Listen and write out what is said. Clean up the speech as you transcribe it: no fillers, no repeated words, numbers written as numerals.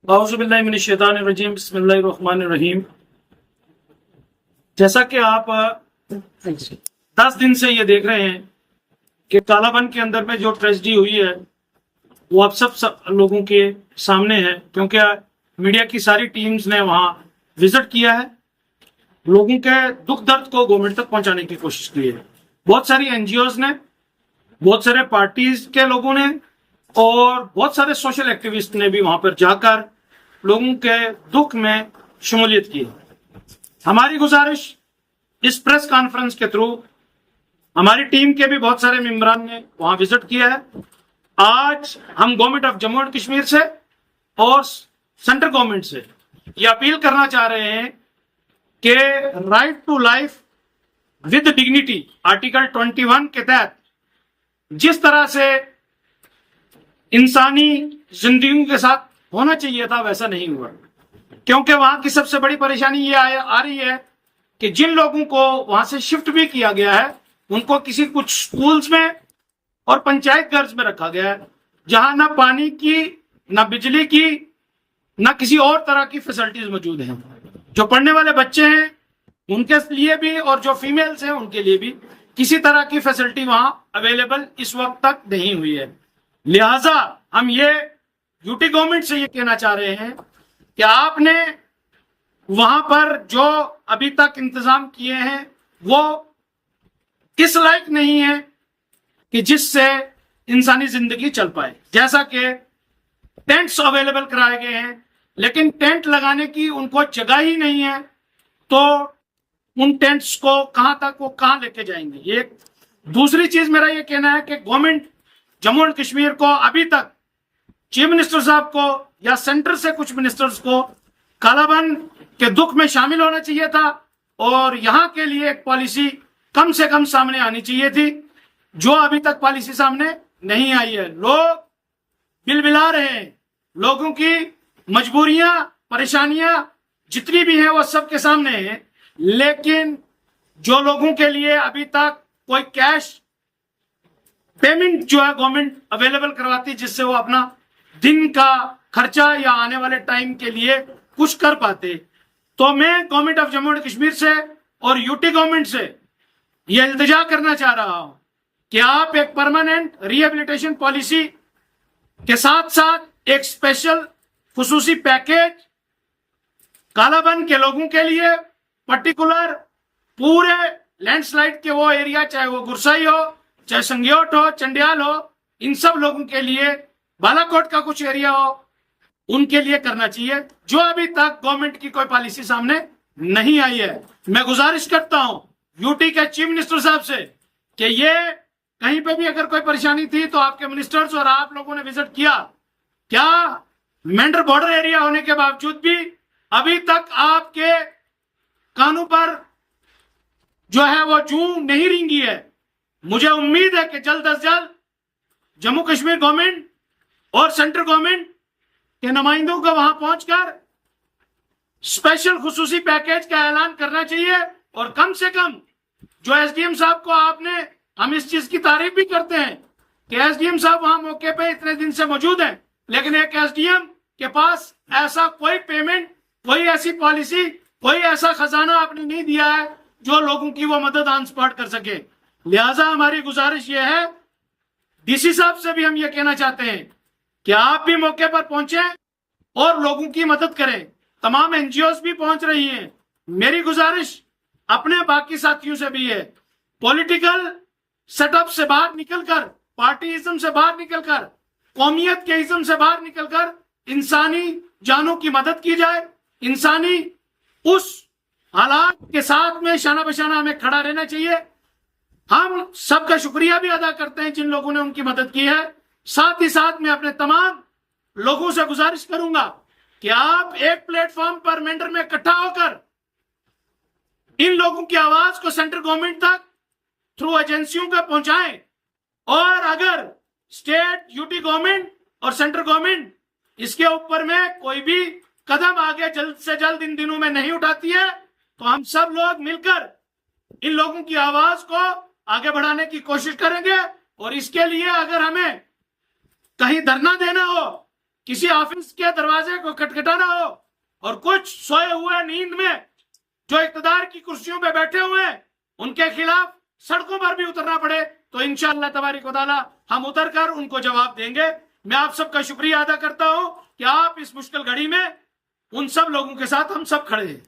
औज़ुबिल्लाहिमिनश्शैतानिर्रजीम बिस्मिल्लाहिर्रहमानिर्रहीम। जैसा कि आप 10 दिन से ये देख रहे हैं कि कालाबन के अंदर में जो ट्रेजेडी हुई है वो आप सब लोगों के सामने है, क्योंकि मीडिया की सारी टीम्स ने वहां विजिट किया है, लोगों के दुख दर्द को गवर्नमेंट तक पहुंचाने की कोशिश की है। बहुत सारी एनजीओज ने, बहुत सारे पार्टीज के लोगों ने और बहुत सारे सोशल एक्टिविस्ट ने भी वहां पर जाकर लोगों के दुख में शमूलियत की। हमारी गुजारिश इस प्रेस कॉन्फ्रेंस के थ्रू, हमारी टीम के भी बहुत सारे मेंबरान ने वहां विजिट किया है। आज हम government of Jammu and Kashmir से और सेंट्रल गवर्नमेंट से ये अपील करना चाह रहे हैं कि right to life with dignity article 21 के तहत जिस तरह से इंसानी जिंदगी के साथ होना चाहिए था वैसा नहीं हुआ, क्योंकि वहां की सबसे बड़ी परेशानी ये आ रही है कि जिन लोगों को वहां से शिफ्ट भी किया गया है उनको किसी कुछ स्कूल्स में और पंचायत घर में रखा गया है, जहां ना पानी की, ना बिजली की, ना किसी और तरह की फैसिलिटीज मौजूद हैं। जो पढ़ने वाले बच्चे हैं उनके लिए भी और जो फीमेल्स हैं उनके लिए भी किसी तरह की फैसिलिटी वहां अवेलेबल इस वक्त तक नहीं हुई है। लिहाजा हम ये यूटी गवर्नमेंट से ये कहना चाह रहे हैं कि आपने वहां पर जो अभी तक इंतजाम किए हैं वो किस लायक नहीं है कि जिससे इंसानी जिंदगी चल पाए। जैसा कि टेंट्स अवेलेबल कराए गए हैं, लेकिन टेंट लगाने की उनको जगह ही नहीं है, तो उन टेंट्स को कहां तक वो कहां लेके जाएंगे। ये दूसरी चीज मेरा ये कहना है कि गवर्नमेंट जम्मू एंड कश्मीर को अभी तक चीफ मिनिस्टर साहब को या सेंटर से कुछ मिनिस्टर्स को कालाबन के दुख में शामिल होना चाहिए था और यहां के लिए एक पॉलिसी कम से कम सामने आनी चाहिए थी, जो अभी तक पॉलिसी सामने नहीं आई है। लोग बिलबिला रहे हैं, लोगों की मजबूरियां, परेशानियां जितनी भी हैं वो सबके सामने है, लेकिन जो लोगों के लिए अभी तक कोई कैश पेमेंट जो है गवर्नमेंट अवेलेबल करवाती जिससे वो अपना दिन का खर्चा या आने वाले टाइम के लिए कुछ कर पाते, तो मैं government of Jammu and Kashmir से और यूटी गवर्नमेंट से यह इल्तिजा करना चाह रहा हूं कि आप एक परमानेंट रिहेबिलिटेशन पॉलिसी के साथ साथ एक स्पेशल खुसूसी पैकेज कालाबन के लोगों के लिए, पर्टिकुलर पूरे लैंडस्लाइड के वो एरिया, चाहे वो गुरसाई हो, चाहे संग्योट हो, चंडियाल हो, इन सब लोगों के लिए, बालाकोट का कुछ एरिया हो, उनके लिए करना चाहिए, जो अभी तक गवर्नमेंट की कोई पॉलिसी सामने नहीं आई है। मैं गुजारिश करता हूं यूटी के चीफ मिनिस्टर साहब से कि ये कहीं पे भी अगर कोई परेशानी थी तो आपके मिनिस्टर्स और आप लोगों ने विजिट किया, क्या मेंढर बॉर्डर एरिया होने के बावजूद भी अभी तक आपके कानों पर जो है वो जूं नहीं रेंगी है। मुझे उम्मीद है कि जल्द अज जल्द जम्मू कश्मीर गवर्नमेंट और सेंट्रल गवर्नमेंट के नुमाइंदों को वहां पहुंचकर स्पेशल खुसूसी पैकेज का ऐलान करना चाहिए और कम से कम जो एसडीएम साहब को आपने, हम इस चीज की तारीफ भी करते हैं कि एसडीएम साहब वहां मौके पे इतने दिन से मौजूद हैं, लेकिन एक एसडीएम के पास ऐसा कोई पेमेंट, कोई ऐसी पॉलिसी, कोई ऐसा खजाना आपने नहीं दिया है जो लोगों की वो मदद ऑन स्पॉट कर सके। लिहाजा हमारी गुजारिश ये है, डीसी साहब से भी हम ये कहना चाहते हैं कि आप भी मौके पर पहुंचे और लोगों की मदद करें। तमाम एनजीओज भी पहुंच रही हैं। मेरी गुजारिश अपने बाकी साथियों से भी है, पॉलिटिकल सेटअप से बाहर निकलकर, पार्टीइज्म से बाहर निकलकर, कौमियत के इज्म से बाहर निकलकर इंसानी जानों की मदद की जाए। इंसानी उस हालात के साथ में शाना बशाना हमें खड़ा रहना चाहिए। हम सबका शुक्रिया भी अदा करते हैं जिन लोगों ने उनकी मदद की है। साथ ही साथ मैं अपने तमाम लोगों से गुजारिश करूंगा कि आप एक प्लेटफॉर्म पर मेंढर में इकट्ठा होकर इन लोगों की आवाज को सेंट्रल गवर्नमेंट तक थ्रू एजेंसियों को पहुंचाएं, और अगर स्टेट, यूटी गवर्नमेंट और सेंट्रल गवर्नमेंट इसके ऊपर में कोई भी कदम आगे जल्द से जल्द इन दिनों में नहीं उठाती है, तो हम सब लोग मिलकर इन लोगों की आवाज को आगे बढ़ाने की कोशिश करेंगे। और इसके लिए अगर हमें कहीं धरना देना हो किसी ऑफिस के दरवाजे को खटखटाना हो और कुछ सोए हुए नींद में जो इक़्तिदार की कुर्सियों पे बैठे हुए हैं उनके खिलाफ सड़कों पर भी उतरना पड़े तो इंशाअल्लाह तबारिक व तआला हम उतर कर उनको जवाब देंगे। मैं आप सबका शुक्रिया अदा करता हूं कि आप इस मुश्किल घड़ी में उन सब लोगों के साथ हम सब खड़े हैं।